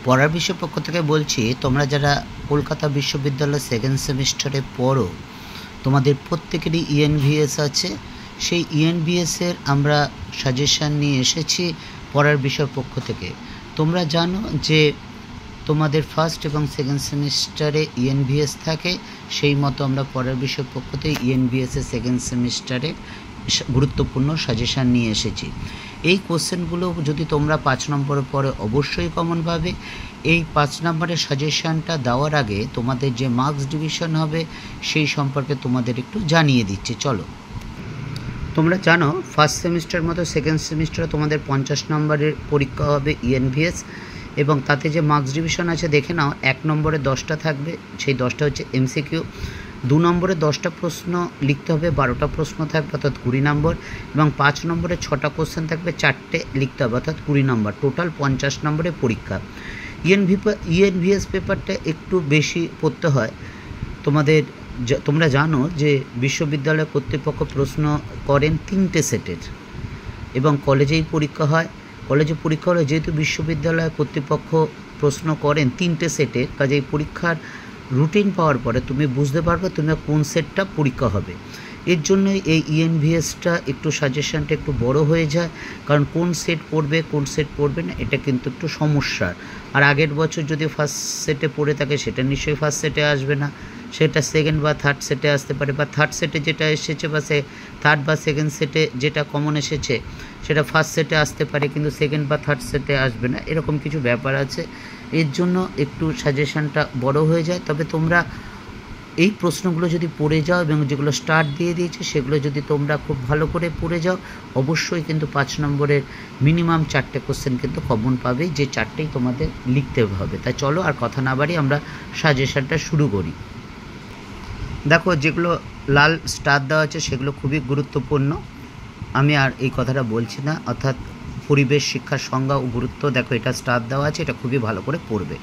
পড়ার বিষয় পক্ষ থেকে বলছি, তোমরা যারা কলকাতা বিশ্ববিদ্যালয় সেকেন্ড সেমিস্টারে পড়ো, তোমাদের প্রত্যেকেরই ইএনভিএস আছে। সেই ইএনভিএসের আমরা সাজেশান নিয়ে এসেছি পড়ার বিষয় পক্ষ থেকে। তোমরা জানো যে তোমাদের ফার্স্ট এবং সেকেন্ড সেমিস্টারে ইএনভিএস থাকে, সেই মতো আমরা পড়ার বিষয় পক্ষ থেকে ইএনভিএসের সেকেন্ড সেমিস্টারে গুরুত্বপূর্ণ সাজেশান নিয়ে এসেছি। এই কোশ্চেনগুলো যদি তোমরা 5 নম্বরের পরে অবশ্যই কমন পাবে। এই 5 নম্বরের সাজেশানটা দেওয়ার আগে তোমাদের যে মার্কস ডিভিশন হবে সেই সম্পর্কে তোমাদের একটু জানিয়ে দিচ্ছি। চলো, তোমরা জানো ফার্স্ট সেমিস্টার মতো সেকেন্ড সেমিস্টারে তোমাদের 50 নম্বরের পরীক্ষা হবে ইএনভিএস, এবং তাতে যে মার্কস ডিভিশন আছে দেখে নাও। 1 নম্বরে 10টা থাকবে, সেই 10টা হচ্ছে এমসিকিউ। 2 নম্বরে 10টা প্রশ্ন লিখতে হবে, 12টা প্রশ্ন থাকবে অর্থাৎ 20 নম্বর, এবং 5 নম্বরে 6টা কোশ্চেন থাকবে, 4টে লিখতে হবে অর্থাৎ 20 নম্বর। টোটাল 50 নম্বরের পরীক্ষা। ইএনভিএস পেপারটা একটু বেশি পড়তে হয়। তোমরা জানো যে বিশ্ববিদ্যালয় কর্তৃপক্ষ প্রশ্ন করেন 3টে সেটের, এবং কলেজেই পরীক্ষা হয়। কলেজে পরীক্ষা হলে যেহেতু বিশ্ববিদ্যালয় কর্তৃপক্ষ প্রশ্ন করেন 3টে সেটের, কাজেই পরীক্ষার রুটিন পাওয়ার পরে তুমি বুঝতে পারবে তুমি কোন সেটটা পরীক্ষা হবে। এর জন্যই এই ইএনভিএসটা একটু সাজেশানটা একটু বড় হয়ে যায়, কারণ কোন সেট পড়বে কোন সেট পড়বে না এটা কিন্তু একটু সমস্যার। আর আগের বছর যদি ফার্স্ট সেটে পড়ে থাকে সেটা নিশ্চয়ই ফার্স্ট সেটে আসবে না, সেটা সেকেন্ড বা থার্ড সেটে আসতে পারে, বা থার্ড সেটে যেটা এসেছে বা থার্ড বা সেকেন্ড সেটে যেটা কমন এসেছে সেটা ফার্স্ট সেটে আসতে পারে, কিন্তু সেকেন্ড বা থার্ড সেটে আসবে না, এরকম কিছু ব্যাপার আছে। এর জন্য একটু সাজেশানটা বড় হয়ে যায়। তবে তোমরা এই প্রশ্নগুলো যদি পড়ে যাও এবং যেগুলো স্টার্ট দিয়ে দিয়েছে সেগুলো যদি তোমরা খুব ভালো করে পড়ে যাও, অবশ্যই কিন্তু 5 নম্বরের মিনিমাম 4টে কোশ্চেন কিন্তু কমন পাবে, যে 4টেই তোমাদের লিখতে হবে। তাই চলো আর কথা না বাড়ি আমরা সাজেশানটা শুরু করি। দেখো, যেগুলো লাল স্টার দেওয়া আছে সেগুলো খুবই গুরুত্বপূর্ণ, আমি আর এই কথাটা বলছি না। অর্থাৎ পরিবেশ শিক্ষার সংজ্ঞা ও গুরুত্ব, দেখো এটা স্টার দেওয়া আছে, এটা খুবই ভালো করে পড়বে।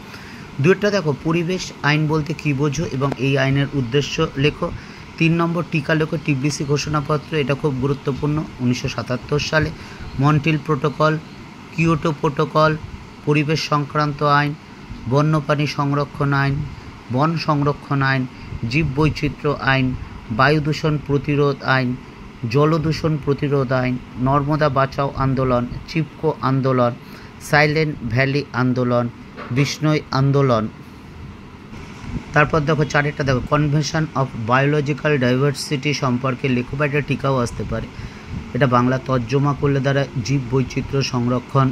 2টা দেখো, পরিবেশ আইন বলতে কী বোঝো এবং এই আইনের উদ্দেশ্য লেখো। 3 নম্বর টিকা লেখো, টিবিসি ঘোষণাপত্র, এটা খুব গুরুত্বপূর্ণ। 1977 সালে মন্ট্রিল প্রোটোকল, কিয়োটো প্রোটোকল, পরিবেশ সংক্রান্ত আইন, বন্যপ্রাণী সংরক্ষণ আইন, বন সংরক্ষণ আইন, জীববৈচিত্র্য আইন, বায়ু দূষণ প্রতিরোধ আইন, জলদূষণ প্রতিরোধ আইন, নর্মদা বাঁচাও আন্দোলন, চিপকো আন্দোলন, সাইলেন্ট ভ্যালি আন্দোলন, বিষ্ণই আন্দোলন। তারপর দেখো 4টা দেখো, কনভেনশন অফ বায়োলজিক্যাল ডাইভার্সিটি সম্পর্কে লেখো, বা এটা টিকাও আসতে পারে, এটা বাংলা তর্জমা করলে দ্বারা জীব বৈচিত্র্য সংরক্ষণ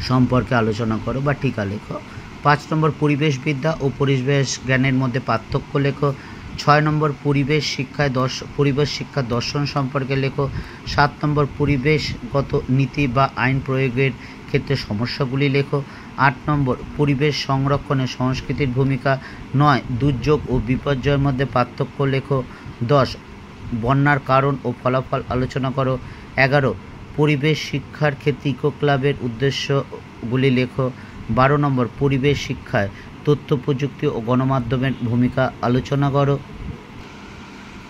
সম্পর্কে আলোচনা করো বা টিকা লেখো। 5 নম্বর পরিবেশবিদ্যা ও পরিবেশ জ্ঞানের মধ্যে পার্থক্য লেখো। 6 নম্বর পরিবেশ শিক্ষা দর্শন সম্পর্কে লেখো। 7 নম্বর পরিবেশগত নীতি বা আইন প্রয়োগের ক্ষেত্রে সমস্যাগুলি লেখো। 8 নম্বর পরিবেশ সংরক্ষণে সংস্কৃতির ভূমিকা। 9 দুর্যোগ ও বিপর্যয়ের মধ্যে পার্থক্য লেখো। 10 বন্যার কারণ ও ফলাফল আলোচনা করো। 11 পরিবেশ শিক্ষার ক্ষেত্রে ইকো ক্লাবের উদ্দেশ্যগুলি লেখো। 12 নম্বর পরিবেশ শিক্ষায় তথ্য প্রযুক্তি ও গণমাধ্যমের ভূমিকা আলোচনা করো।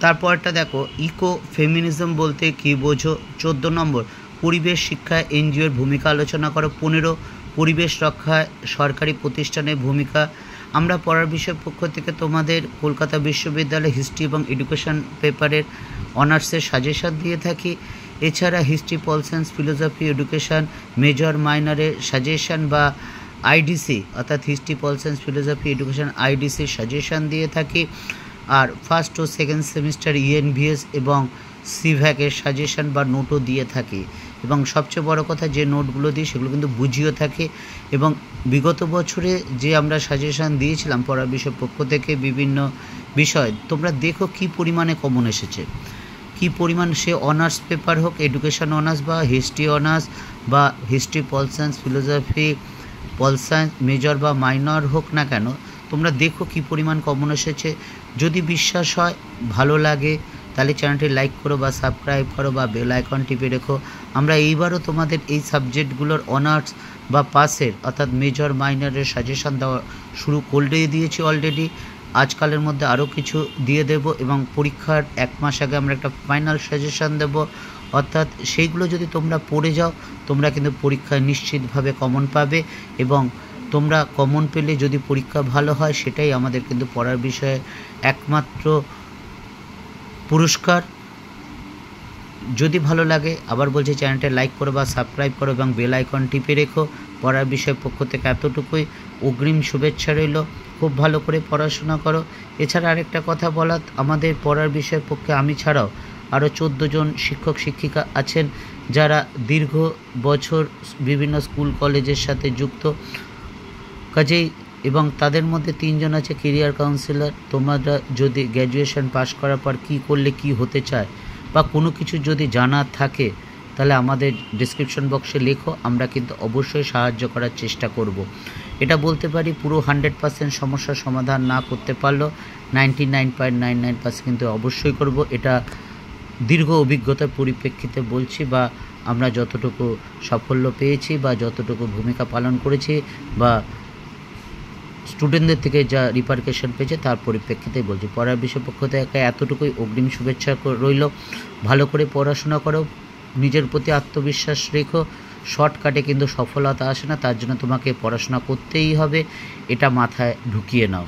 তারপরটা দেখো, ইকো ফেমিনিজম বলতে কী বোঝো। 14 নম্বর পরিবেশ শিক্ষায় এনজিওর ভূমিকা আলোচনা করো। 15 পরিবেশ রক্ষায় সরকারি প্রতিষ্ঠানের ভূমিকা। আমরা পড়ার বিষয় পক্ষ থেকে তোমাদের কলকাতা বিশ্ববিদ্যালয় হিস্ট্রি এবং এডুকেশন পেপারের অনার্সের সাজেশন দিয়ে থাকি। এছাড়া history, pol science, philosophy, education major মাইনরের সাজেশন বা আইডিসি অর্থাৎ history, pol science, philosophy, education আইডিসির সাজেশন দিয়ে থাকি। আর ফার্স্ট ও সেকেন্ড সেমিস্টার ইএনভিএস এবং সিভ্যাকের সাজেশন বা নোটও দিয়ে থাকি, এবং সবচেয়ে বড় কথা যে নোটগুলো দিই সেগুলো কিন্তু বুঝিয়ে থাকে। এবং বিগত বছরে যে আমরা সাজেশন দিয়েছিলাম পড়ার বিষয় পক্ষ থেকে বিভিন্ন বিষয়, তোমরা দেখো কি পরিমাণে কমন এসেছে, কি পরিমাণ, সে অনার্স পেপার হোক, এডুকেশন অনার্স বা হিস্ট্রি অনার্স বা history, pol science, philosophy, pol science major বা মাইনর হোক না কেন, তোমরা দেখো কি পরিমাণ কমন এসেছে। যদি বিশ্বাস হয়, ভালো লাগে, তাহলে চ্যানেলটি লাইক করো বা সাবস্ক্রাইব করো বা বেল আইকন টিপে রেখো। আমরা এইবারও তোমাদের এই সাবজেক্টগুলোর অনার্স বা পাসের অর্থাৎ মেজর মাইনরের সাজেশন দেওয়া শুরু করে দিয়েছি অলরেডি। আজকালের মধ্যে আরও কিছু দিয়ে দেব, এবং পরীক্ষার 1 মাস আগে আমরা একটা ফাইনাল সাজেশন দেব। অর্থাৎ সেইগুলো যদি তোমরা পড়ে যাও, তোমরা কিন্তু পরীক্ষায় নিশ্চিতভাবে কমন পাবে, এবং তোমরা কমন পেলে যদি পরীক্ষা ভালো হয় সেটাই আমাদের কিন্তু পড়ার বিষয়ে একমাত্র পুরস্কার। যদি ভালো লাগে আবার বলছি, চ্যানেলটা লাইক করো বা সাবস্ক্রাইব করো এবং বেল আইকন টিপে রেখো। পড়ার বিষয়ের পক্ষ থেকে এতটুকুই, অগ্রিম শুভেচ্ছা রইল। খুব ভালো করে পড়াশোনা করো। এছাড়া আরেকটা কথা বলা, আমাদের পড়ার বিষয়ের পক্ষে আমি ছাড়াও আরও 14 জন শিক্ষক শিক্ষিকা আছেন যারা দীর্ঘ বছর বিভিন্ন স্কুল কলেজের সাথে যুক্ত, কাজেই এবং তাদের মধ্যে 3 জন আছে কেরিয়ার কাউন্সিলর। তোমরা যদি গ্র্যাজুয়েশন পাশ করার পর কী করলে কি হতে চায় বা কোনো কিছু যদি জানা থাকে তাহলে আমাদের ডিসক্রিপশন বক্সে লেখো, আমরা কিন্তু অবশ্যই সাহায্য করার চেষ্টা করব। এটা বলতে পারি পুরো 100% সমস্যার সমাধান না করতে পারলেও 99.99% কিন্তু অবশ্যই করব। এটা দীর্ঘ অভিজ্ঞতার পরিপ্রেক্ষিতে বলছি, বা আমরা যতটুকু সাফল্য পেয়েছি বা যতটুকু ভূমিকা পালন করেছি বা স্টুডেন্টদের থেকে যা রিপারকেশন পেয়েছে তার পরিপ্রেক্ষিতে বলছি। পড়ার বিষয় পক্ষ থেকে এতটুকুই, অগ্রিম শুভেচ্ছা রইল। ভালো করে পড়াশোনা করো, নিজের প্রতি আত্মবিশ্বাস রেখো। শর্টকাটে কিন্তু সফলতা আসে না, তার জন্য তোমাকে পড়াশোনা করতেই হবে, এটা মাথায় ঢুকিয়ে নাও।